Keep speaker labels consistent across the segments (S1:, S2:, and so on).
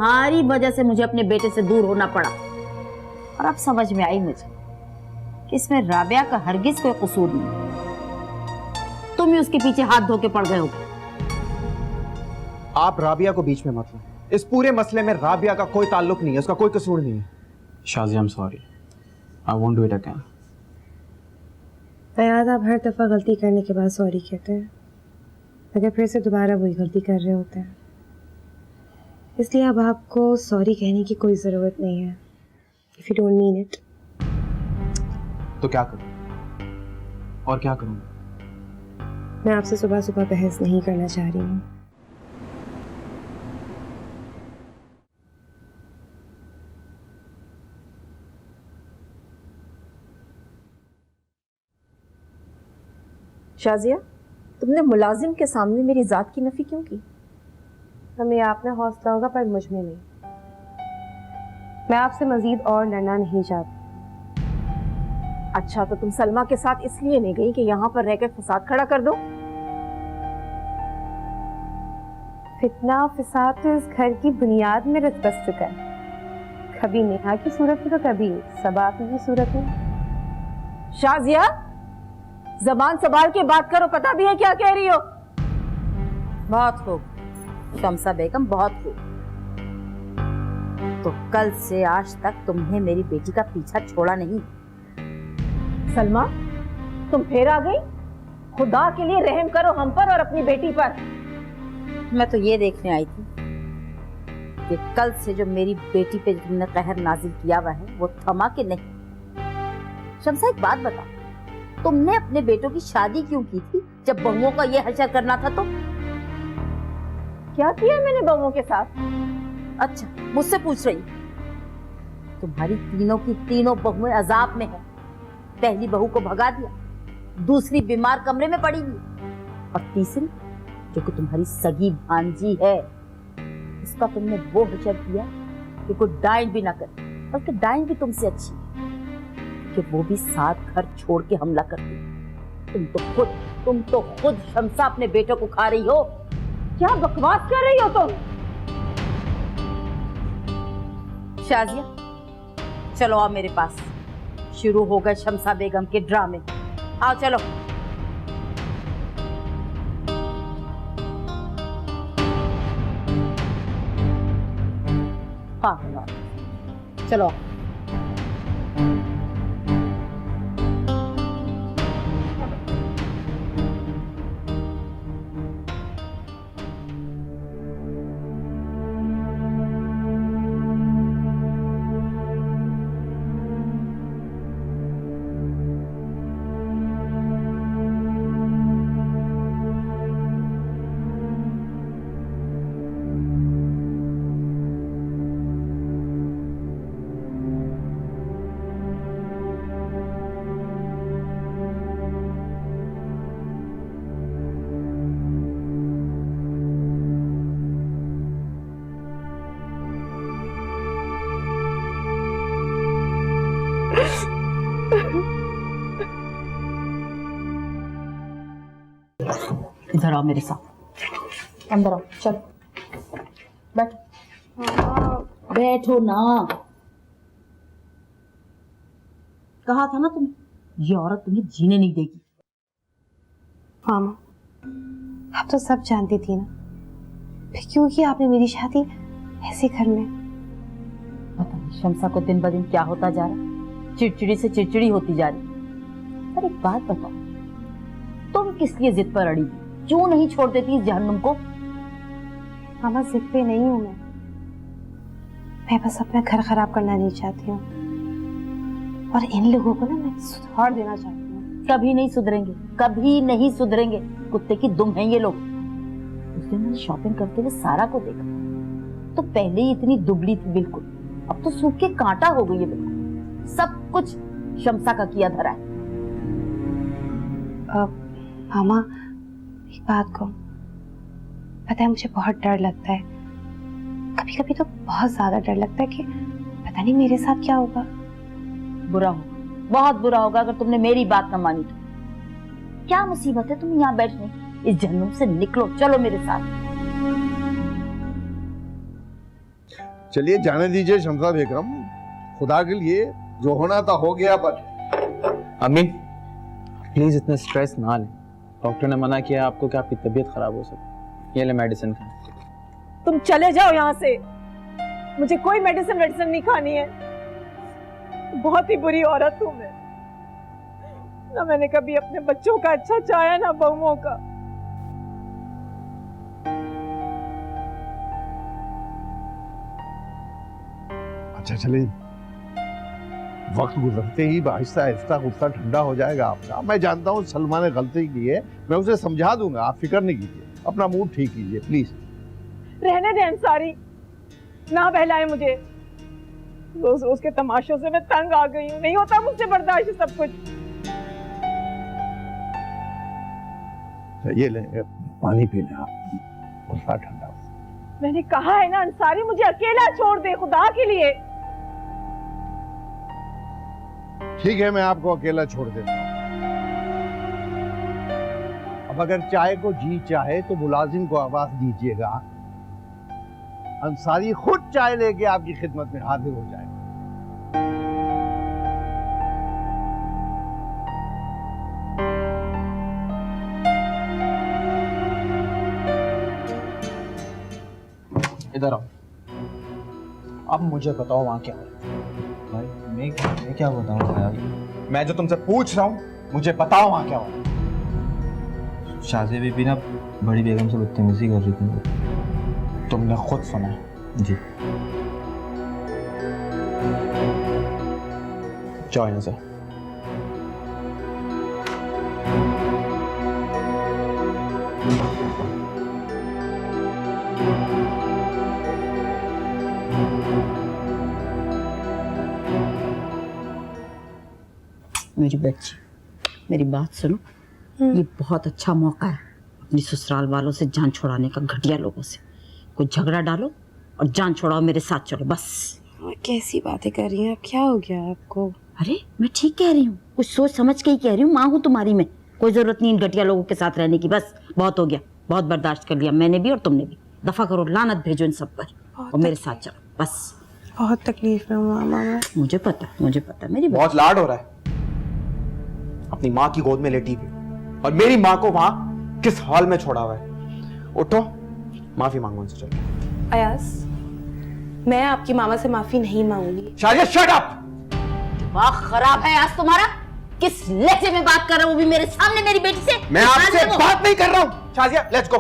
S1: तुम्हारी वजह से मुझे अपने बेटे से दूर होना पड़ा। और अब समझ में आई मुझे कि इसमें राबिया का हरगिज कोई कसूर नहीं। तुम ही उसके पीछे हाथ धो के पड़ गए हो।
S2: आप राबिया को बीच में मत लो। इस पूरे मसले में राबिया का कोई ताल्लुक नहीं है, उसका कोई कसूर नहीं है।
S3: Shazia, I'm sorry. I won't do it again.
S4: Fayad, आप हर दफ़ा गलती करने के बाद सॉरी कहते हैं, अगर फिर से दोबारा वही गलती कर रहे होते हैं, इसलिए अब आपको सॉरी कहने की कोई ज़रूरत नहीं है। If you don't mean it.
S3: तो क्या करूं? और क्या करूं?
S4: मैं आपसे सुबह सुबह बहस नहीं करना चाह रही हूँ।
S5: शाज़िया, तुमने मुलाजिम के सामने मेरी जात की नफी क्यों की?
S4: हमें आप में हौसला होगा पर मुझ में नहीं। मैं आपसे मजीद और लड़ना नहीं चाहती।
S5: अच्छा, तो तुम सलमा के साथ इसलिए नहीं गई कि यहाँ पर रहकर फसाद खड़ा कर दो?
S4: फितना फिसाद तो इस घर की बुनियाद में रच बस चुका है। कभी नेहा की सूरत में तो कभी सबा की सूरत में।
S5: शाज़िया, ज़बान संभाल के बात करो, पता भी है क्या कह रही हो?
S1: बहुत खूब शम्सा बेगम, बहुत खूब। तो कल से आज तक तुमने मेरी बेटी का पीछा छोड़ा नहीं।
S5: सलमा, तुम फिर आ गई? खुदा के लिए रहम करो हम पर और अपनी बेटी पर।
S1: मैं तो ये देखने आई थी कि कल से जो मेरी बेटी पे तुमने कहर नाजिल किया हुआ है वो थमा के नहीं। शम्सा, एक बात बताओ, तुमने अपने बेटों की शादी क्यों की थी जब बहुओं का ये हशर करना था? तो
S5: क्या किया मैंने बहुओं के साथ?
S1: अच्छा, मुझसे पूछ रही? तुम्हारी तीनों की तीनों बहुएं अजाब में है। पहली बहू को भगा दिया, दूसरी बीमार कमरे में पड़ी हुई, और तीसरी जो कि तुम्हारी सगी भांजी है, उसका तुमने वो हशर किया कि कोई डाइन भी ना करे, बल्कि डाइन भी तुमसे अच्छी है कि वो भी साथ घर छोड़ के हमला करती। तुम तो खुद शम्सा अपने बेटों को खा रही हो।
S5: क्या बकवास कर रही हो तुम?
S1: शाज़िया, चलो आओ मेरे पास। शुरू हो गए शम्सा बेगम के ड्रामे। आओ चलो। हाँ, चलो। इधर आओ मेरे साथ। अंदर आओ, चल बैठो। बैठो ना। कहा था ना तुम्हें, ये औरत तुम्हें जीने नहीं देगी।
S4: मामा, आप तो सब जानती थी ना, फिर क्यों की आपने मेरी शादी ऐसे घर में?
S1: पता नहीं शम्सा को दिन ब दिन क्या होता जा रहा, चिड़चिड़ी से चिड़चिड़ी होती जा रही। पर एक बात बताओ, तुम किस लिए जिद पर अड़ी? क्यों नहीं छोड़ देती इस जहन्नुम को?
S4: मामा, जिद पे नहीं हूं मैं बस अपना घर खराब करना नहीं चाहती हूँ, और इन लोगों को ना मैं सुधार देना चाहती हूँ।
S1: कभी नहीं सुधरेंगे, कभी नहीं सुधरेंगे। कुत्ते की दुम है ये लोग। उस दिन मैंने शॉपिंग करते हुए सारा को देखा, तो पहले ही इतनी दुबली थी बिल्कुल, अब तो सूख के कांटा हो गई है बिल्कुल। सब कुछ शम्सा का किया धरा है।
S4: मामा, एक बात को पता है, मुझे बहुत डर लगता है। कभी कभी तो बहुत ज्यादा डर लगता है कि पता नहीं मेरे साथ क्या होगा।
S1: बुरा होगा, बहुत बुरा होगा अगर तुमने मेरी बात न मानी तो। क्या मुसीबत है तुम्हें यहाँ बैठने? इस जहन्नुम से निकलो, चलो मेरे साथ।
S6: चलिए जाने दीजिए शमसा बेगम, खुदा के लिए जो होना था हो गया। पर
S3: अम्मी प्लीज इतना स्ट्रेस ना लें। डॉक्टर ने मना किया आपको कि आपकी तबीयत खराब हो सकती। ये ले मेडिसिन खाएं।
S5: तुम चले जाओ यहाँ से, मुझे कोई मेडिसिन नहीं खानी है। बहुत ही बुरी औरत हूँ मैं, ना मैंने कभी अपने बच्चों का अच्छा चाहा ना बहुओं का।
S6: अच्छा चले, वक्त गुजरते ही आहिस्ता आहिस्ता गुस्सा ठंडा हो जाएगा आपका। मैं जानता हूँ सलमा ने गलती की है, मैं उसे समझा दूंगा, आप फिक्र नहीं कीजिए, अपना मूड ठीक कीजिए प्लीज।
S5: रहने दे अंसारी, ना बहलाए मुझे। रोज रोज के तमाशों से मैं तंग आ गई हूँ, नहीं होता मुझसे बर्दाश्त सब कुछ।
S6: ये ले पानी पी लें आप, गुस्सा ठंडा।
S5: मैंने कहा है ना अंसारी, मुझे अकेला छोड़ दे खुदा के लिए।
S6: ठीक है, मैं आपको अकेला छोड़ देता हूँ। अब अगर चाय को जी चाहे तो मुलाजिम को आवाज दीजिएगा, अंसारी खुद चाय लेके आपकी खिदमत में हाजिर हो जाएगा।
S3: इधर आओ। अब मुझे बताओ वहां क्या हो।
S2: भाई मैं क्या बताऊं भाई? मैं जो तुमसे पूछ रहा हूँ मुझे बताओ वहां क्या हो।
S7: शाज़िया बीबी ना बड़ी बेगम से बदतमीजी कर रही थी।
S3: तुमने खुद सुना है?
S7: जी।
S3: जाओ यहाँ से।
S1: मेरी बच्ची, मेरी बात सुनो। ये बहुत अच्छा मौका है अपनी ससुराल वालों से जान छुड़ाने का, घटिया लोगों से। कोई झगड़ा डालो और जान छुड़ाओ, मेरे साथ चलो बस।
S4: कैसी बातें कर रही हैं आप? क्या हो गया आपको?
S1: अरे मैं ठीक कह रही हूँ, कुछ सोच समझ के ही कह रही हूँ। माँ हूँ तुम्हारी मैं, कोई जरूरत नहीं इन घटिया लोगों के साथ रहने की। बस बहुत हो गया, बहुत बर्दाश्त कर लिया मैंने भी और तुमने भी। दफा करो, लानत भेजो इन सब पर और मेरे साथ चलो बस।
S4: बहुत तकलीफ में हूँ मामा।
S1: मुझे पता मेरी
S2: बहुत लाड हो रहा है। अपनी माँ की गोद में लेटी हुई और मेरी माँ को वहां किस हाल में छोड़ा हुआ है। उठो, माफी मांगो उनसे। चलो
S4: अयास, मैं आपकी मामा से माफी नहीं मांगूंगी।
S2: Shazia shut up.
S1: दिमाग खराब है आज तुम्हारा। किस लहजे में बात कर रहे हो, वो भी मेरे सामने मेरी बेटी से?
S2: मैं आपसे बात नहीं कर रहा हूँ। Shazia let's go.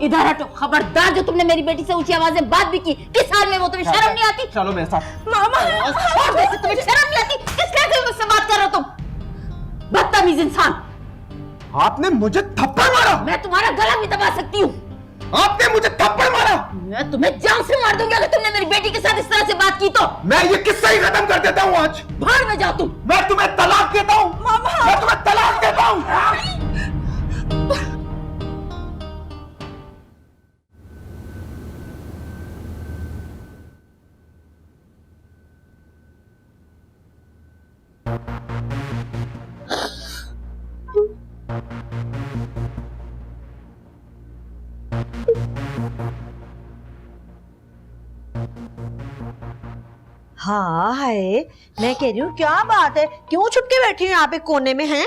S1: इधर हटो। खबरदार, जो तुमने मेरी बेटी से ऊंची आवाज में बात भी की, किस हाल में वो? तुम्हें शर्म नहीं आती?
S2: चलो मेरे साथ।
S1: मामा और वैसे तुम्हें शर्म नहीं आती? किस लहजे में मुझसे बात कर रहे हो तुम? बदतमीज इंसान।
S2: आपने मुझे थप्पड़ मारा।
S1: मैं तुम्हारा गला भी दबा सकती हूँ।
S2: आपने मुझे थप्पड़ मारा।
S1: मैं तुम्हें जान से मार दूंगी अगर तुमने मेरी बेटी के साथ इस तरह से बात की तो।
S2: मैं ये किस्सा ही खत्म कर देता हूँ आज।
S1: भाड़ में जाओ तुम।
S2: मैं तुम्हें तलाक देता हूँ। मामा, मैं तुम्हें तलाक देता हूँ।
S8: हाँ है, मैं कह रही हूँ क्या बात है, क्यों छुप के बैठी हो यहाँ पे कोने में? हैं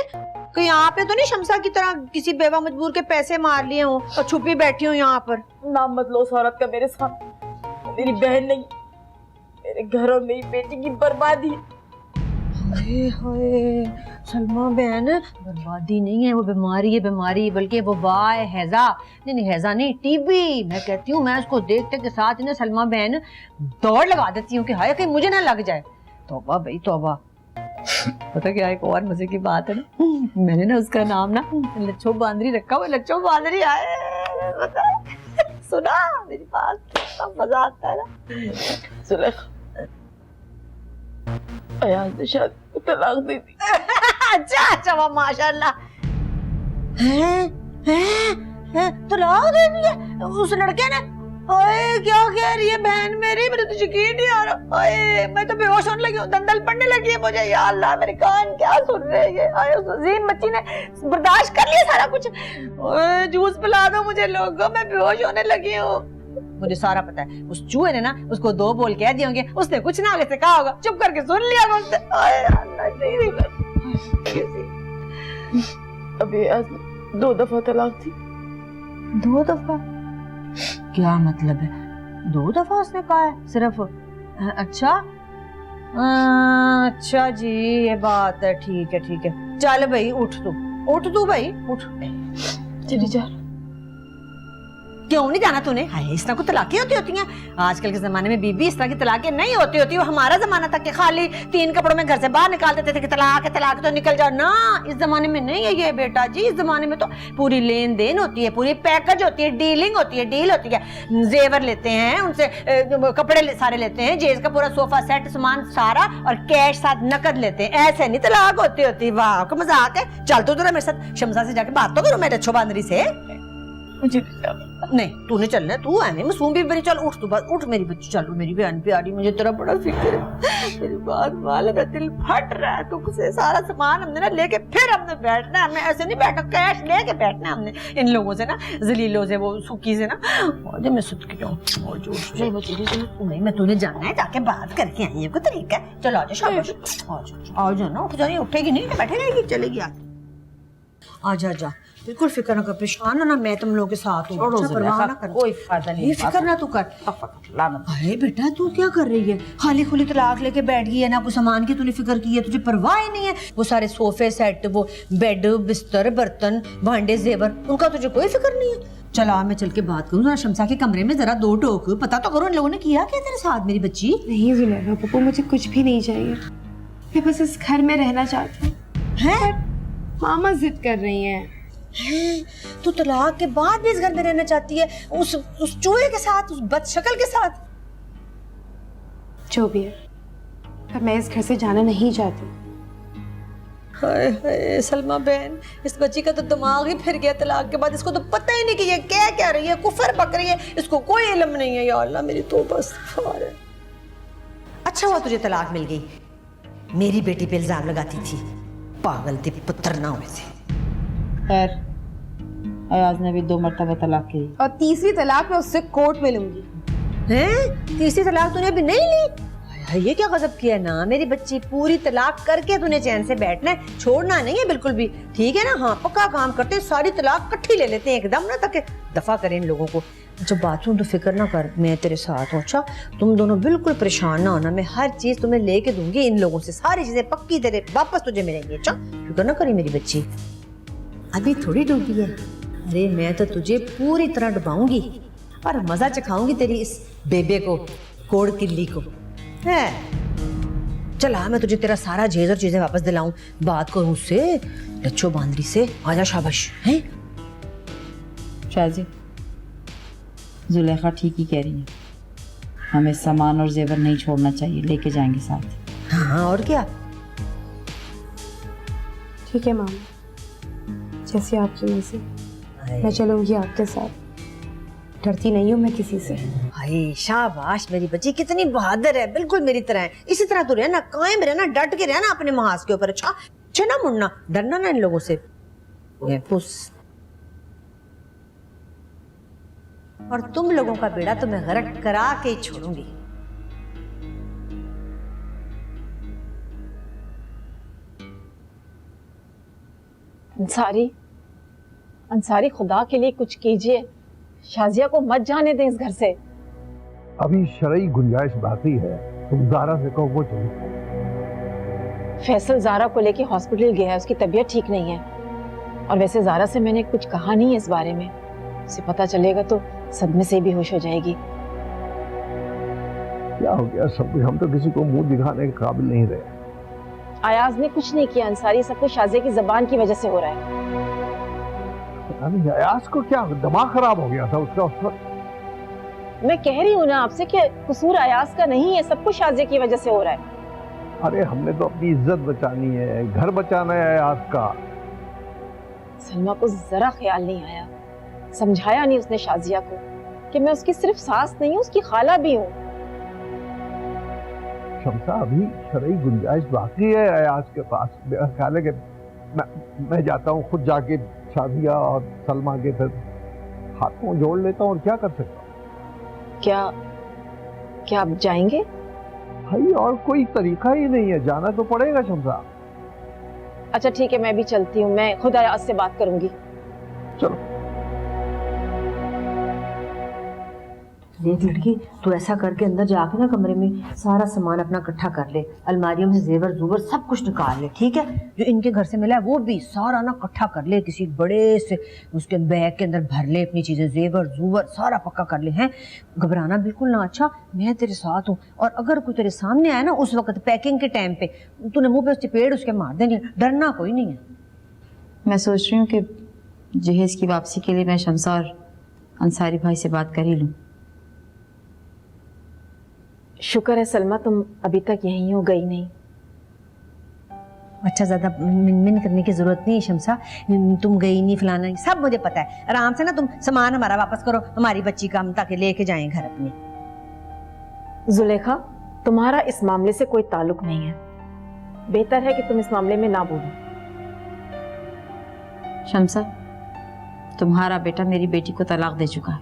S8: कोई यहाँ पे तो नहीं शमसा की तरह किसी बेवा मजबूर के पैसे मार लिए हो और छुपी बैठी हो यहाँ पर?
S5: नाम मत लो उस औरत का मेरे साथ। मेरी बहन नहीं, मेरे घर और मेरी बेटी की बर्बादी।
S8: हाय हाय सलमा बहन, बर्बादी नहीं है, वो बीमारी, बल्कि वो वाह है, हैजा नहीं, हैजा नहीं, टीबी। मैं कहती हूँ, मैं उसको देखते के साथ ना सलमा बहन दौड़ लगा देती हूँ कि हाय कहीं मुझे ना लग जाए। तौबा भाई तौबा। पता क्या, एक और मजे की बात है ना, मैंने ना उसका नाम ना लच्छो बांदरी रखा हुआ। लच्छो बांदरी आए, सुना मेरी बात, कितना मजा आता है ना।
S5: सुलेखा, अयाज ने शादी को तलाक दे दी।
S8: अच्छा वाह माशाल्लाह। तलाक दे दिया उस लड़के ने? ओए क्या कह रही है बहन मेरी, मेरे तो यकीन नहीं आ रहा। ओए मैं तो बेहोश होने लगी हूँ, दंदल पड़ने लगी है मुझे। या अल्लाह मेरे कान क्या सुन रहे हैं। आए उस अजीम बच्ची ने बर्दाश्त कर लिया सारा कुछ। ओए जूस पिला दो मुझे लोगों, मैं बेहोश होने लगी हूँ। मुझे सारा पता है। उस चूहे ने ना उसको 2 बोल कह दिए होंगे, उसने कुछ ना आगे से कहा होगा, चुप करके सुन लिया होगा उसने। आए अल्लाह, नहीं
S9: अभी आज 2 दफा तलाक थी।
S8: 2 दफा? क्या मतलब है 2 दफा उसने कहा है सिर्फ? अच्छा अच्छा जी, ये बात है, ठीक है ठीक है। चल भाई उठ तू भाई उठ।
S9: चली जा।
S8: क्यों नहीं जाना तूने? हाय, इस तरह को तलाकें होती हैं आजकल के जमाने में बीबी, इस तरह की तलाकें नहीं होती। वो हमारा जमाना था कि खाली 3 कपड़ों में घर से बाहर निकाल देते थे कि तलाक है तो निकल जाओ ना। इस जमाने में नहीं है ये बेटा जी, इस जमाने में तो पूरी लेन देन होती है, पूरी पैकेज होती है, डीलिंग होती है, डील होती है। जेवर लेते हैं उनसे, कपड़े सारे लेते हैं, जेज का पूरा सोफा सेट सामान सारा, और कैश साथ नकद लेते हैं। ऐसे नहीं तलाक होती। वाह का मजाक है। चल तू जरा मेरे साथ शमसा से जाके बात तो करो मेरे अच्छो बांदरी से।
S9: मुझे
S8: नहीं तूने चलना है, तू है नहीं मासूम भी बनी। चल उठ तू, बस उठ मेरी बच्ची, चलो मेरी बहन प्यारी, मुझे तेरा बड़ा फिक्र है। मेरी बात मान, मेरा दिल फट रहा है दुख से। सारा सामान हमने ना लेके फिर हमने बैठना है, हमने ऐसे नहीं बैठा, कैश लेके बैठना है हमने इन लोगों से ना, जलीलों से, वो सुखी से ना। और मैं सुत के नहीं, मैं तूने जाना है, जाके बात करके आई है, कोई तरीका है। चलो आजा, शाबाश, आ जाओ ना, उठ जाइए, उठेगी नहीं बैठे रहेगी, चलेगी आजा जा, बिल्कुल फिक्र ना कर, परेशान ना, मैं तुम लोगों के साथ हूँ।
S1: कोई फायदा नहीं,
S8: फिक्र ना तू कर। अरे बेटा तू क्या कर रही है? खाली खुली तलाक लेके बैठ गई है ना, कुछ सामान की तूने फिक्र की है, तुझे परवाह ही नहीं है। वो सारे सोफे सेट, वो बेड, बिस्तर, बर्तन, भांडे, जेवर, उनका तुझे कोई फिक्र नहीं है। चला मैं चल के बात करूँ शमसा के कमरे में, जरा 2 टोक पता तो करो इन लोगों ने किया क्या तेरे साथ मेरी बच्ची।
S4: नहीं जुलेखा पप्पू, मुझे कुछ भी नहीं चाहिए, मैं बस इस घर में रहना चाहती हूँ।
S8: है
S4: मामा जिद कर रही हैं।
S8: तू तलाक के बाद भी इस घर में रहना चाहती है, उस चूहे के साथ, उस बदशक्ल के साथ?
S4: जो भी है, पर मैं इस घर से जाना नहीं चाहती।
S8: हाय हाय सलमा बहन, इस बच्ची का तो दिमाग ही फिर गया तलाक के बाद। इसको तो पता ही नहीं कि ये क्या रही है, कुफर पक रही है, इसको कोई इल्म नहीं है। या अल्लाह मेरी तौबा इस्तग़फ़ार है। अच्छा हुआ तुझे तलाक मिल गई, मेरी बेटी पे इल्जाम लगाती थी, पागल थी, पुत्र ना हुए थे।
S1: खैर अयाज ने भी 2 मरतबा तलाक की,
S4: और तीसरी तलाक मैं उससे कोर्ट में लूंगी।
S8: हैं? तीसरी तलाक तूने अभी नहीं ली? हाय, ये क्या गजब किया ना मेरी बच्ची, पूरी तलाक करके तूने चैन से बैठना है, छोड़ना नहीं है बिल्कुल भी, ठीक है ना? हाँ पक्का काम करते हैं, सारी तलाक इकट्ठी ले लेते हैं एकदम ना, ताकि दफा करें इन लोगों को। अच्छा बाथरूम तो फिक्र ना कर, मैं तेरे साथ हूँ। अच्छा तुम दोनों बिल्कुल परेशान ना होना, मैं हर चीज तुम्हें लेके दूंगी इन लोगों से, सारी चीजें पक्की तेरे वापस तुझे मिलेंगी। अच्छा फिक्र ना करी मेरी बच्ची, अभी थोड़ी डूबी है। अरे मैं तो तुझे पूरी तरह डुबाऊंगी और मजा चखाऊंगी तेरी इस बेबे को, कोड़ किल्ली को। है चला मैं तुझे तेरा सारा जेज और चीजें वापस दिलाऊं, बात करूं उससे, लच्छो बांदरी से। आजा शाबाश। है
S1: शाजी, जुलेखा ठीक ही कह रही है, हमें सामान और जेवर नहीं छोड़ना चाहिए, लेके जाएंगे साथ।
S8: हाँ और क्या।
S4: ठीक है मामा, जैसे आपकी मर्जी, मैं चलूंगी आपके साथ, डरती नहीं हूँ मैं किसी से।
S8: हाय शाबाश मेरी बच्ची, कितनी बहादुर है, बिल्कुल मेरी तरह है। इसी तरह तू रहना, कायम रहना, डट के रहना अपने महाज के ऊपर। अच्छा अच्छा ना मुड़ना, डरना ना इन लोगों से। पुस और तुम लोगों का बेड़ा तो मैं गरक करा के ही छोड़ूंगी।
S5: अंसारी खुदा के लिए कुछ कीजिए, शाजिया को मत जाने दें इस घर से।
S6: अभी शरई गुंजाइश बाकी है, तुम जारा से कहो वो चली जाए।
S5: फैसल जारा को लेके हॉस्पिटल गया है, उसकी तबीयत ठीक नहीं है। और वैसे जारा से मैंने कुछ कहा नहीं है इस बारे में, उसे पता चलेगा तो सदमे से भी होश हो जाएगी।
S6: क्या हो गया सब कुछ, हम तो किसी को मुंह दिखाने के काबिल नहीं रहे।
S5: अयाज ने कुछ नहीं किया अंसारी, सब कुछ शाजिया की जबान की वजह से हो रहा है।
S6: अभी अयाज को क्या दिमाग खराब हो गया था उसका उस वक्त।
S5: मैं कह रही हूँ ना आपसे कि कसूर अयाज का नहीं है, सब कुछ शाजिया की वजह से हो रहा है।
S6: अरे हमने तो अपनी इज्जत बचानी है, घर बचाना है अयाज का।
S5: सलमा को जरा ख्याल नहीं आया, समझाया नहीं उसने शाजिया को कि मैं उसकी सिर्फ सास नहीं हूँ, उसकी खाला भी हूँ।
S6: शमसा अभी शरई गुंजाइश बाकी है अयाज के पास। मेरा ख्याल है कि मैं जाता हूँ, खुद जाके शाजिया और सलमा के फिर हाथों जोड़ लेता हूँ, और क्या कर सकता हूँ।
S5: क्या क्या आप जाएंगे?
S6: भाई और कोई तरीका ही नहीं है, जाना तो पड़ेगा शमसा।
S5: अच्छा ठीक है, मैं भी चलती हूँ, मैं खुद अयाज से बात करूंगी।
S6: चलो।
S8: देख लड़की, तू ऐसा करके अंदर जाके ना कमरे में सारा सामान अपना इकट्ठा कर ले, अलमारियों में जेवर जुवर सब कुछ निकाल ले, ठीक है? जो इनके घर से मिला है वो भी सारा ना इकट्ठा कर ले, किसी बड़े से उसके बैग के अंदर भर ले अपनी चीजें, जेवर जुवर सारा पक्का कर ले। हैं, घबराना बिल्कुल ना, अच्छा मैं तेरे साथ हूँ। और अगर कोई तेरे सामने आया ना उस वक्त पैकिंग के टाइम पे, तूने मुंह पे चपेड़ उसके मार देनी, डरना कोई नहीं है।
S10: मैं सोच रही हूँ कि जहेज की वापसी के लिए मैं शमसा और अंसारी भाई से बात कर ही लूँ।
S5: शुक्र है सलमा, तुम अभी तक यहीं हो, गई नहीं।
S8: अच्छा, ज्यादा मिन करने की जरूरत नहीं है शमसा, तुम गई नहीं फलाना नहीं, सब मुझे पता है। आराम से ना तुम सामान हमारा वापस करो, हमारी बच्ची का हम ताकि लेके जाएं घर अपने।
S5: जुलेखा, तुम्हारा इस मामले से कोई ताल्लुक नहीं है, बेहतर है कि तुम इस मामले में ना बोलो।
S10: शमसा, तुम्हारा बेटा मेरी बेटी को तलाक दे चुका है,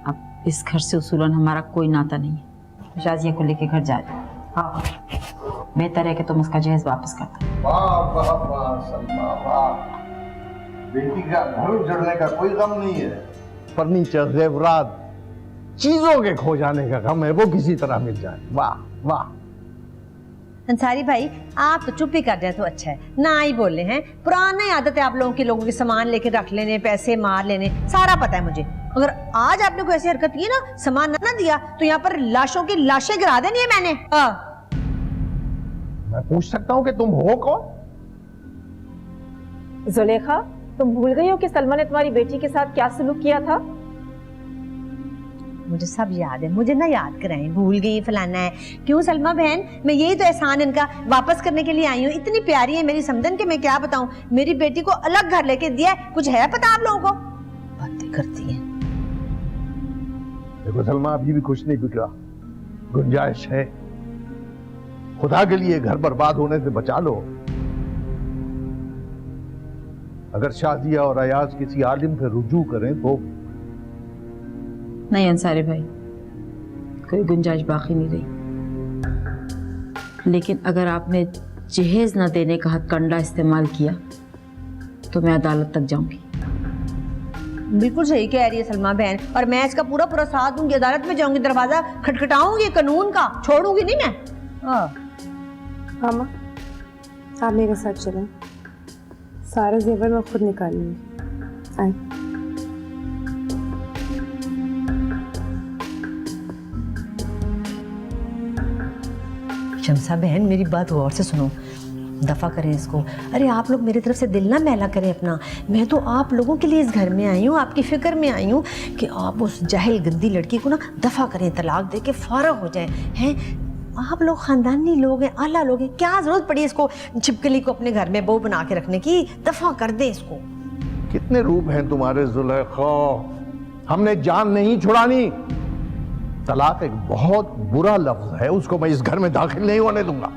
S10: अब इस घर से उसूलन हमारा कोई नाता नहीं है। शाजिया को लेके घर जा जाओ। हाँ, बेहतर है कि तुम उसका जहेज वापस कर दो।
S6: वाह वाह वाह सलमा वाह, बेटी का घर उजड़ने का कोई गम नहीं है, फर्नीचर जेवरात चीजों के खो जाने का गम है, वो किसी तरह मिल जाए। वाह वाह।
S8: अंसारी भाई, आप तो चुप ही कर जाए तो अच्छा है, ना ही बोले हैं। पुरानी आदत है आप लोगों की, लोगों के सामान लेके रख लेने, पैसे मार लेने, सारा पता है मुझे। अगर आज आपने कोई ऐसी हरकत की ना, सामान ना दिया तो यहाँ पर लाशों की लाशें गिरा देनी है मैंने।
S6: मैं पूछ सकता हूँ कि तुम हो कौन?
S5: जुलेखा, तुम भूल गई हो कि सलमा ने तुम्हारी बेटी के साथ क्या सलूक किया था?
S8: मुझे सब याद है, मुझे ना याद कराएं, भूल गई फलाना है। क्यों सलमा बहन, मैं यही तो एहसान इनका वापस करने के लिए आई हूँ। इतनी प्यारी है मेरी समदन कि मैं क्या बताऊं, मेरी बेटी को अलग घर लेके दिया है, कुछ है पता आप लोगों को? बातें करती है।
S6: देखो सलमा, अभी भी कुछ नहीं बिगड़ा, गुंजाइश है, खुदा के लिए घर बर्बाद होने से बचा लो। अगर शाजिया और अयाज किसी आलिम से रुजू करें तो।
S10: नहीं अंसारी भाई, कोई गुंजाइश बाकी नहीं रही, लेकिन अगर आपने जहेज न देने का हथकंडा इस्तेमाल किया तो मैं अदालत तक जाऊंगी।
S8: बिल्कुल सही कह रही है सलमा बहन, और मैं इसका पूरा पूरा साथ दूंगी, अदालत में जाऊंगी, दरवाजा खटखटाऊंगी कानून का, छोड़ूंगी नहीं मैं।
S4: मामा, आप मेरे साथ चलें, सारा जेवर मैं खुद निकाल लूंगी। आए।
S8: शमसा बहन, मेरी बात गौर से सुनो, दफा करें इसको। अरे आप लोग मेरी तरफ से दिल ना मैला करें अपना, मैं तो आप लोगों के लिए इस घर में आई हूँ, आपकी फिक्र में आई हूँ कि आप उस जाहिल गंदी लड़की को ना दफा करें, तलाक दे के फारग हो जाए। हैं, आप लोग खानदानी लोग हैं, आला लोग हैं, क्या जरूरत पड़ी इसको छिपकली को अपने घर में बहू बना के रखने की? दफा कर दे इसको।
S6: कितने रूप हैं तुम्हारे जुलेखा, हमने जान नहीं छुड़ानी। तलाक एक बहुत बुरा लफ्ज है, उसको मैं इस घर में दाखिल नहीं होने दूंगा।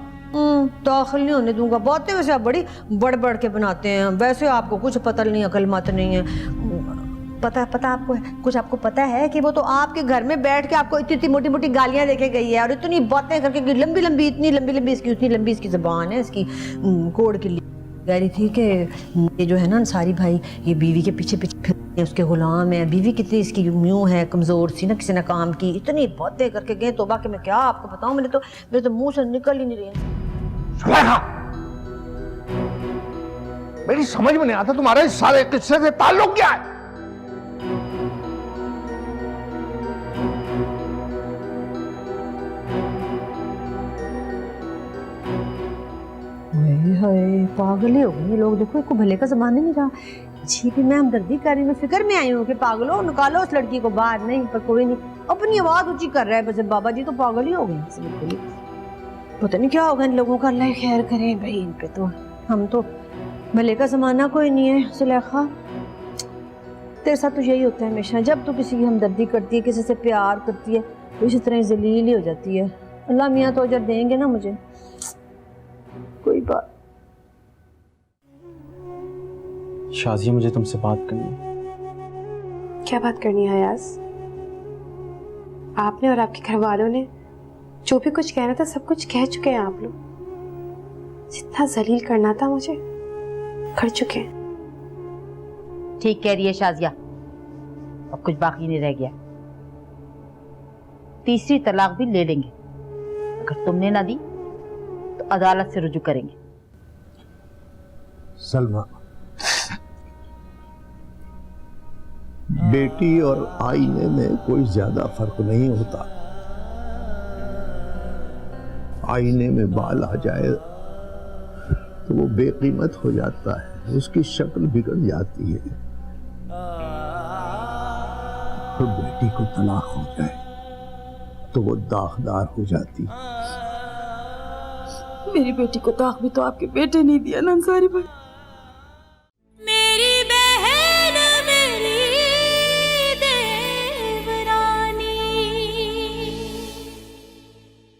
S8: दाखिल नहीं होने दूंगा, बातें वैसे आप बड़ी बढ़ बढ़ के बनाते हैं, वैसे आपको कुछ पता नहीं, अकल मत नहीं है। पता आपको है कुछ, आपको पता है कि वो तो आपके घर में बैठ के आपको इतनी मोटी मोटी गालियां देके गई है, और इतनी बातें करके लंबी लंबी, इतनी लंबी लंबी इसकी, उतनी लंबी इसकी जुबान है, इसकी कोड के लिए कह रही थी कि ये जो है ना अंसारी भाई, ये बीवी के पीछे पीछे उसके गुलाम है, बीवी कितनी इसकी यूं है कमजोर सी ना, किसी ने काम की, इतनी बातें करके गए। तोबा के मैं क्या आपको बताऊं, मेरे तो मुंह से निकल ही नहीं रही।
S6: सुलेखा, मेरी समझ में नहीं आता तुम्हारे इस सारे किस्से से ताल्लुक क्या है?
S8: हाय, पागल ही हो गए लोग, देखो इसको भले का जमाना नहीं रहा। जी भी मैं हमदर्दी कर रही हूँ, फिक्र में आई हूँ कि पागलो निकालो उस लड़की को बाहर, नहीं पर कोई नहीं, अपनी आवाज ऊंची कर रहा है बस। बाबा जी तो पागल ही हो गए बिल्कुल ही, पता नहीं क्या होगा इन लोगों का, अल्लाह खैर करे भाई इन पे। तो हम तो भले का जमाना कोई नहीं है। सुलेखा, तेरे साथ तो यही होता है हमेशा, जब तू किसी की हमदर्दी करती है, किसी से प्यार करती है, तो इसी तरह जलील ही हो जाती है। अल्लाह मियाँ तो अजर देंगे ना मुझे। कोई बात।
S2: शाजिया, मुझे तुमसे बात करनी है।
S4: क्या बात करनी है अयाज? आपने और आपके घर वालों ने जो भी कुछ कहना था सब कुछ कह चुके हैं आप लोग। जितना जलील करना था मुझे कर चुके हैं।
S1: ठीक कह रही है शाजिया, अब कुछ बाकी नहीं रह गया। तीसरी तलाक भी ले लेंगे, अगर तुमने ना दी तो अदालत से रुजू करेंगे।
S6: सलमा, बेटी और आईने में कोई ज्यादा फर्क नहीं होता। आईने में बाल आ जाए तो वो बेकीमत हो जाता है, उसकी शक्ल बिगड़ जाती है। और बेटी को तलाक हो जाए तो वो दागदार हो जाती है।
S9: मेरी बेटी को ताक भी तो आपके बेटे नहीं दिया ना अंसारी भाई।